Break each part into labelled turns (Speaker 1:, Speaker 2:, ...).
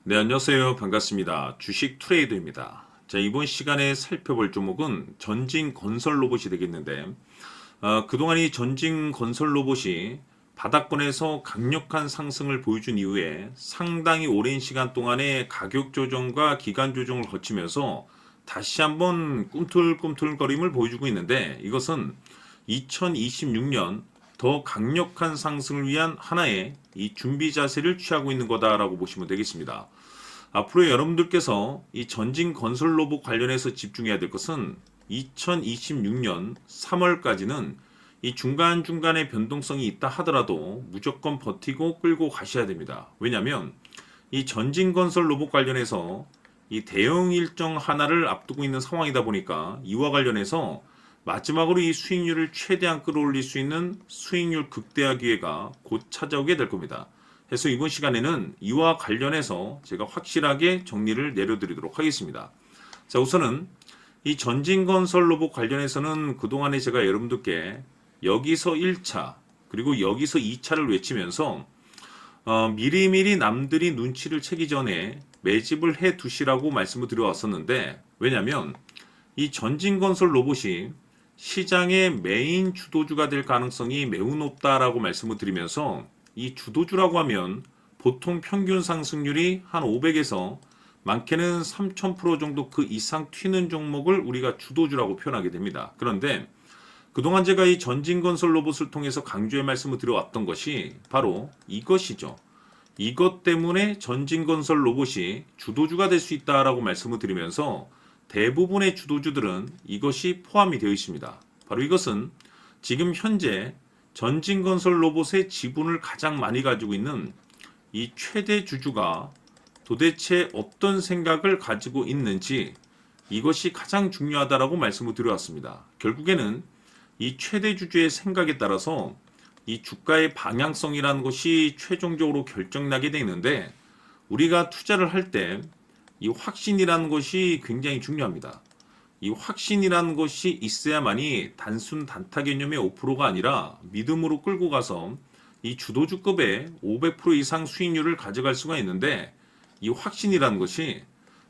Speaker 1: 네, 안녕하세요. 반갑습니다. 주식 트레이더입니다. 자, 이번 시간에 살펴볼 종목은 전진 건설 로봇이 되겠는데, 그동안 이 전진 건설 로봇이 바닥권에서 강력한 상승을 보여준 이후에 상당히 오랜 시간 동안의 가격 조정과 기간 조정을 거치면서 다시 한번 꿈틀꿈틀거림을 보여주고 있는데, 이것은 2026년 더 강력한 상승을 위한 하나의 이 준비 자세를 취하고 있는 거다라고 보시면 되겠습니다. 앞으로 여러분들께서 이 전진 건설 로봇 관련해서 집중해야 될 것은 2026년 3월까지는 이 중간중간에 변동성이 있다 하더라도 무조건 버티고 끌고 가셔야 됩니다. 왜냐하면 이 전진 건설 로봇 관련해서 이 대응 일정 하나를 앞두고 있는 상황이다 보니까 이와 관련해서 마지막으로 이 수익률을 최대한 끌어올릴 수 있는 수익률 극대화 기회가 곧 찾아오게 될 겁니다. 그래서 이번 시간에는 이와 관련해서 제가 확실하게 정리를 내려드리도록 하겠습니다. 자, 우선은 이 전진건설 로봇 관련해서는 그동안에 제가 여러분들께 여기서 1차 그리고 여기서 2차를 외치면서 미리미리 남들이 눈치를 채기 전에 매집을 해 두시라고 말씀을 드려왔었는데, 왜냐하면 이 전진건설 로봇이 시장의 메인 주도주가 될 가능성이 매우 높다라고 말씀을 드리면서, 이 주도주라고 하면 보통 평균 상승률이 한 500에서 많게는 3000% 정도 그 이상 튀는 종목을 우리가 주도주라고 표현하게 됩니다. 그런데 그동안 제가 이 전진건설 로봇을 통해서 강조의 말씀을 드려왔던 것이 바로 이것이죠. 이것 때문에 전진건설 로봇이 주도주가 될 수 있다라고 말씀을 드리면서 대부분의 주도주들은 이것이 포함이 되어 있습니다. 바로 이것은 지금 현재 전진건설 로봇의 지분을 가장 많이 가지고 있는 이 최대 주주가 도대체 어떤 생각을 가지고 있는지, 이것이 가장 중요하다라고 말씀을 드려왔습니다. 결국에는 이 최대 주주의 생각에 따라서 이 주가의 방향성이라는 것이 최종적으로 결정나게 되는데, 우리가 투자를 할 때 이 확신이라는 것이 굉장히 중요합니다. 이 확신이라는 것이 있어야만이 단순 단타 개념의 5%가 아니라 믿음으로 끌고 가서 이 주도주급의 500% 이상 수익률을 가져갈 수가 있는데, 이 확신이라는 것이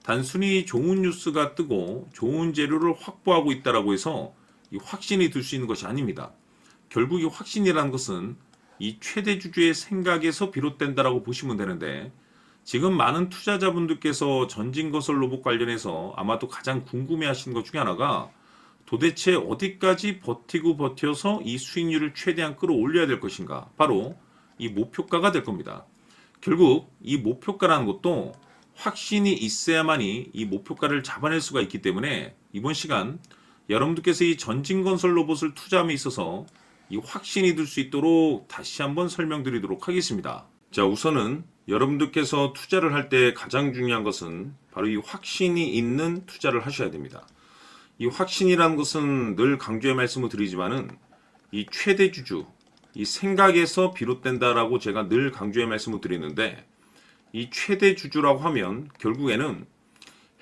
Speaker 1: 단순히 좋은 뉴스가 뜨고 좋은 재료를 확보하고 있다라고 해서 이 확신이 들 수 있는 것이 아닙니다. 결국 이 확신이라는 것은 이 최대 주주의 생각에서 비롯된다라고 보시면 되는데, 지금 많은 투자자분들께서 전진건설 로봇 관련해서 아마도 가장 궁금해 하시는 것 중에 하나가 도대체 어디까지 버티고 버텨서 이 수익률을 최대한 끌어올려야 될 것인가, 바로 이 목표가가 될 겁니다. 결국 이 목표가라는 것도 확신이 있어야만이 이 목표가를 잡아낼 수가 있기 때문에 이번 시간 여러분들께서 이 전진건설 로봇을 투자함에 있어서 이 확신이 들 수 있도록 다시 한번 설명드리도록 하겠습니다. 자, 우선은 여러분들께서 투자를 할 때 가장 중요한 것은 바로 이 확신이 있는 투자를 하셔야 됩니다. 이 확신이라는 것은 늘 강조의 말씀을 드리지만은 이 최대 주주, 이 생각에서 비롯된다라고 제가 늘 강조의 말씀을 드리는데, 이 최대 주주라고 하면 결국에는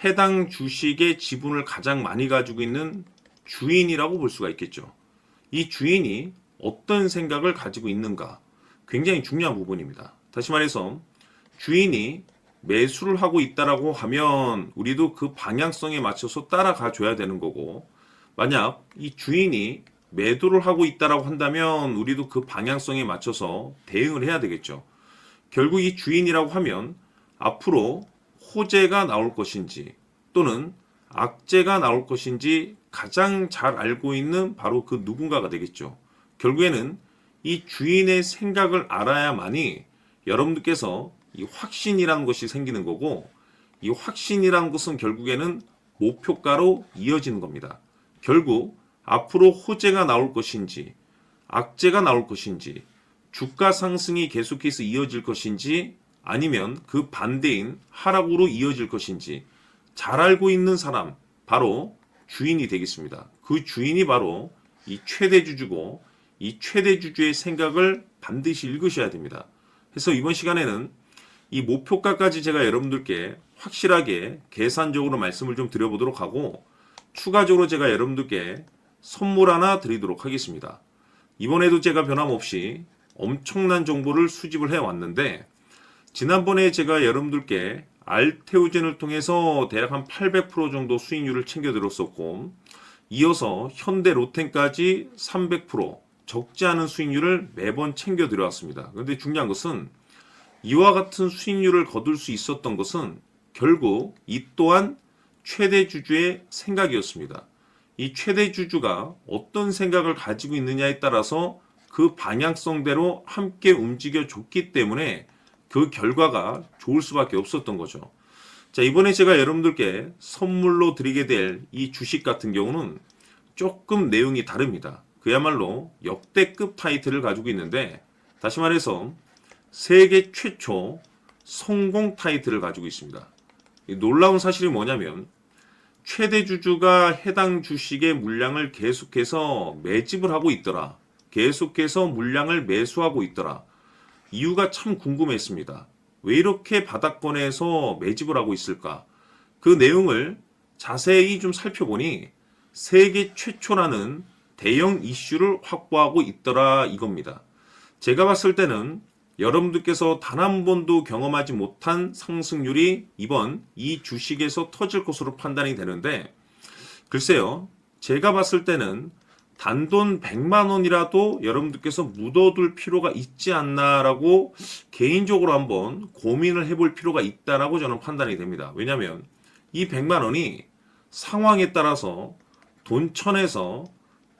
Speaker 1: 해당 주식의 지분을 가장 많이 가지고 있는 주인이라고 볼 수가 있겠죠. 이 주인이 어떤 생각을 가지고 있는가, 굉장히 중요한 부분입니다. 다시 말해서 주인이 매수를 하고 있다라고 하면 우리도 그 방향성에 맞춰서 따라가 줘야 되는 거고, 만약 이 주인이 매도를 하고 있다라고 한다면 우리도 그 방향성에 맞춰서 대응을 해야 되겠죠. 결국 이 주인이라고 하면 앞으로 호재가 나올 것인지 또는 악재가 나올 것인지 가장 잘 알고 있는 바로 그 누군가가 되겠죠. 결국에는 이 주인의 생각을 알아야만이 여러분들께서 이 확신이라는 것이 생기는 거고, 이 확신이라는 것은 결국에는 목표가로 이어지는 겁니다. 결국 앞으로 호재가 나올 것인지 악재가 나올 것인지, 주가 상승이 계속해서 이어질 것인지 아니면 그 반대인 하락으로 이어질 것인지 잘 알고 있는 사람, 바로 주인이 되겠습니다. 그 주인이 바로 이 최대 주주고, 이 최대 주주의 생각을 반드시 읽으셔야 됩니다. 그래서 이번 시간에는 이 목표가까지 제가 여러분들께 확실하게 계산적으로 말씀을 좀 드려보도록 하고, 추가적으로 제가 여러분들께 선물 하나 드리도록 하겠습니다. 이번에도 제가 변함없이 엄청난 정보를 수집을 해왔는데, 지난번에 제가 여러분들께 알테오젠을 통해서 대략 한 800% 정도 수익률을 챙겨 들었었고, 이어서 현대 로템까지 300% 적지 않은 수익률을 매번 챙겨 들어왔습니다. 그런데 중요한 것은 이와 같은 수익률을 거둘 수 있었던 것은 결국 이 또한 최대 주주의 생각이었습니다. 이 최대 주주가 어떤 생각을 가지고 있느냐에 따라서 그 방향성대로 함께 움직여 줬기 때문에 그 결과가 좋을 수밖에 없었던 거죠. 자, 이번에 제가 여러분들께 선물로 드리게 될 이 주식 같은 경우는 조금 내용이 다릅니다. 그야말로 역대급 타이틀을 가지고 있는데, 다시 말해서 세계 최초 성공 타이틀을 가지고 있습니다. 이 놀라운 사실이 뭐냐면 최대 주주가 해당 주식의 물량을 계속해서 매집을 하고 있더라. 계속해서 물량을 매수하고 있더라. 이유가 참 궁금했습니다. 왜 이렇게 바닥권에서 매집을 하고 있을까? 그 내용을 자세히 좀 살펴보니 세계 최초라는 대형 이슈를 확보하고 있더라 이겁니다. 제가 봤을 때는 여러분들께서 단 한 번도 경험하지 못한 상승률이 이번 이 주식에서 터질 것으로 판단이 되는데, 글쎄요, 제가 봤을 때는 단돈 100만 원이라도 여러분들께서 묻어둘 필요가 있지 않나라고 개인적으로 한번 고민을 해볼 필요가 있다라고 저는 판단이 됩니다. 왜냐하면 이 100만 원이 상황에 따라서 돈천에서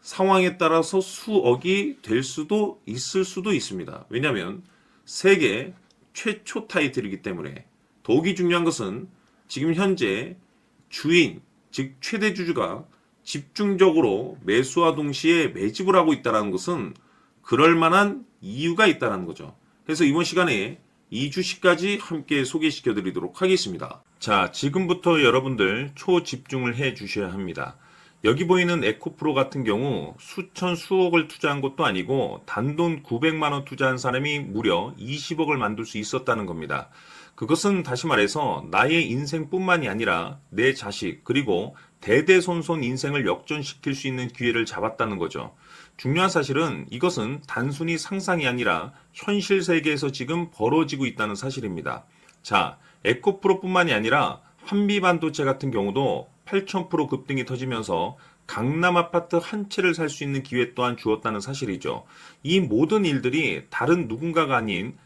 Speaker 1: 상황에 따라서 수억이 될 수도 있을 수도 있습니다. 왜냐하면 세계 최초 타이틀이기 때문에. 더욱이 중요한 것은 지금 현재 주인, 즉 최대 주주가 집중적으로 매수와 동시에 매집을 하고 있다는 것은 그럴 만한 이유가 있다는 거죠. 그래서 이번 시간에 이 주식까지 함께 소개시켜 드리도록 하겠습니다. 자, 지금부터 여러분들 초집중을 해 주셔야 합니다. 여기 보이는 에코프로 같은 경우 수천 수억을 투자한 것도 아니고 단돈 900만 원 투자한 사람이 무려 20억을 만들 수 있었다는 겁니다. 그것은 다시 말해서 나의 인생뿐만이 아니라 내 자식 그리고 대대손손 인생을 역전시킬 수 있는 기회를 잡았다는 거죠. 중요한 사실은 이것은 단순히 상상이 아니라 현실 세계에서 지금 벌어지고 있다는 사실입니다. 자, 에코프로뿐만이 아니라 한미반도체 같은 경우도 8,000% 급등이 터지면서 강남 아파트 한 채를 살 수 있는 기회 또한 주었다는 사실이죠. 이 모든 일들이 다른 누군가가 아닌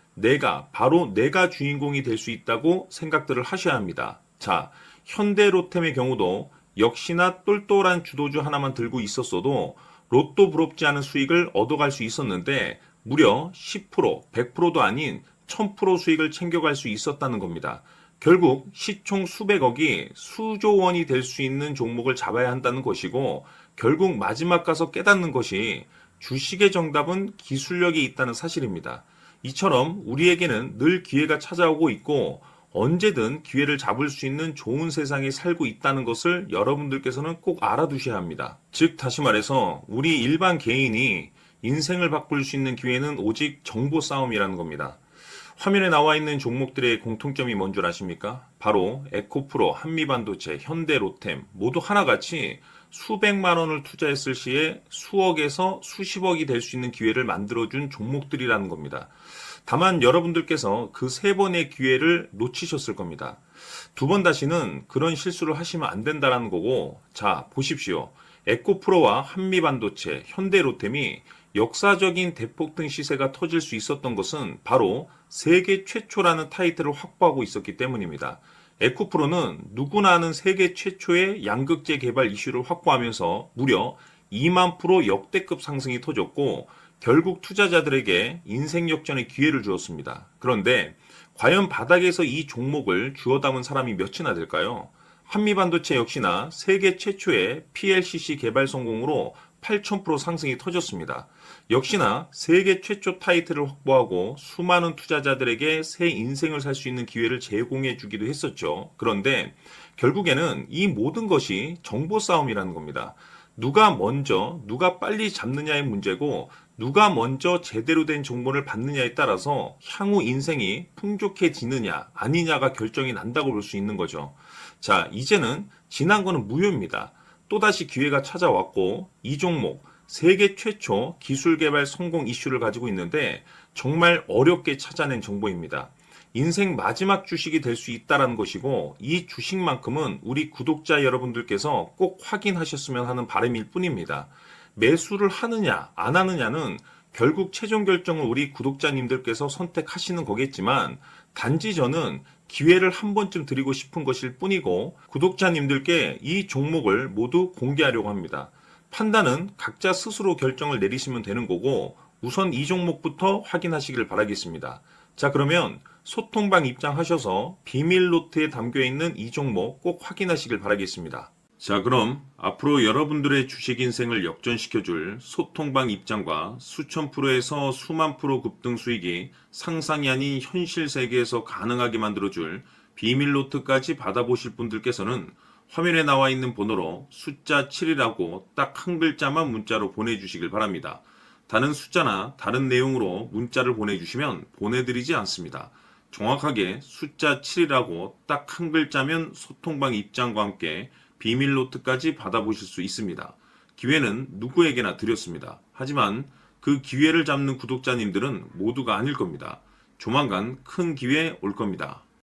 Speaker 1: 바로 내가 주인공이 될 수 있다고 생각들을 하셔야 합니다. 자, 현대로템의 경우도 역시나 똘똘한 주도주 하나만 들고 있었어도 로또 부럽지 않은 수익을 얻어갈 수 있었는데 무려 10%, 100%도 아닌 1000% 수익을 챙겨갈 수 있었다는 겁니다. 결국 시총 수백억이 수조 원이 될 수 있는 종목을 잡아야 한다는 것이고, 결국 마지막 가서 깨닫는 것이 주식의 정답은 기술력이 있다는 사실입니다. 이처럼 우리에게는 늘 기회가 찾아오고 있고 언제든 기회를 잡을 수 있는 좋은 세상에 살고 있다는 것을 여러분들께서는 꼭 알아두셔야 합니다. 즉 다시 말해서 우리 일반 개인이 인생을 바꿀 수 있는 기회는 오직 정보 싸움이라는 겁니다. 화면에 나와 있는 종목들의 공통점이 뭔 줄 아십니까? 바로 에코프로, 한미반도체, 현대로템 모두 하나같이 수백만 원을 투자했을 시에 수억에서 수십억이 될 수 있는 기회를 만들어준 종목들이라는 겁니다. 다만 여러분들께서 그 세 번의 기회를 놓치셨을 겁니다. 두 번 다시는 그런 실수를 하시면 안 된다는 거고, 자 보십시오. 에코프로와 한미반도체, 현대로템이 역사적인 대폭등 시세가 터질 수 있었던 것은 바로 세계 최초라는 타이틀을 확보하고 있었기 때문입니다. 에코프로는 누구나 아는 세계 최초의 양극재 개발 이슈를 확보하면서 무려 2만 프로 역대급 상승이 터졌고 결국 투자자들에게 인생 역전의 기회를 주었습니다. 그런데 과연 바닥에서 이 종목을 주워 담은 사람이 몇이나 될까요? 한미반도체 역시나 세계 최초의 PLCC 개발 성공으로 8,000% 상승이 터졌습니다. 역시나 세계 최초 타이틀을 확보하고 수많은 투자자들에게 새 인생을 살 수 있는 기회를 제공해 주기도 했었죠. 그런데 결국에는 이 모든 것이 정보 싸움이라는 겁니다. 누가 먼저, 누가 빨리 잡느냐의 문제고 누가 먼저 제대로 된 정보를 받느냐에 따라서 향후 인생이 풍족해지느냐 아니냐가 결정이 난다고 볼 수 있는 거죠. 자, 이제는 지난 거는 무효입니다. 또다시 기회가 찾아왔고 이 종목 세계 최초 기술 개발 성공 이슈를 가지고 있는데 정말 어렵게 찾아낸 정보입니다. 인생 마지막 주식이 될 수 있다라는 것이고 이 주식만큼은 우리 구독자 여러분들께서 꼭 확인하셨으면 하는 바람일 뿐입니다. 매수를 하느냐 안 하느냐는 결국 최종 결정을 우리 구독자님들께서 선택하시는 거겠지만 단지 저는 기회를 한 번쯤 드리고 싶은 것일 뿐이고 구독자님들께 이 종목을 모두 공개하려고 합니다. 판단은 각자 스스로 결정을 내리시면 되는 거고 우선 이 종목부터 확인하시길 바라겠습니다. 자, 그러면 소통방 입장하셔서 비밀 노트에 담겨 있는 이 종목 꼭 확인하시길 바라겠습니다. 자, 그럼 앞으로 여러분들의 주식 인생을 역전시켜줄 소통방 입장과 수천 프로에서 수만 프로 급등 수익이 상상이 아닌 현실 세계에서 가능하게 만들어줄 비밀 노트까지 받아보실 분들께서는 화면에 나와 있는 번호로 숫자 7이라고 딱 한 글자만 문자로 보내주시길 바랍니다. 다른 숫자나 다른 내용으로 문자를 보내주시면 보내드리지 않습니다. 정확하게 숫자 7이라고 딱 한 글자면 소통방 입장과 함께 비밀 노트까지 받아보실 수 있습니다. 기회는 누구에게나 드렸습니다. 하지만 그 기회를 잡는 구독자님들은 모두가 아닐 겁니다. 조만간 큰 기회 올 겁니다.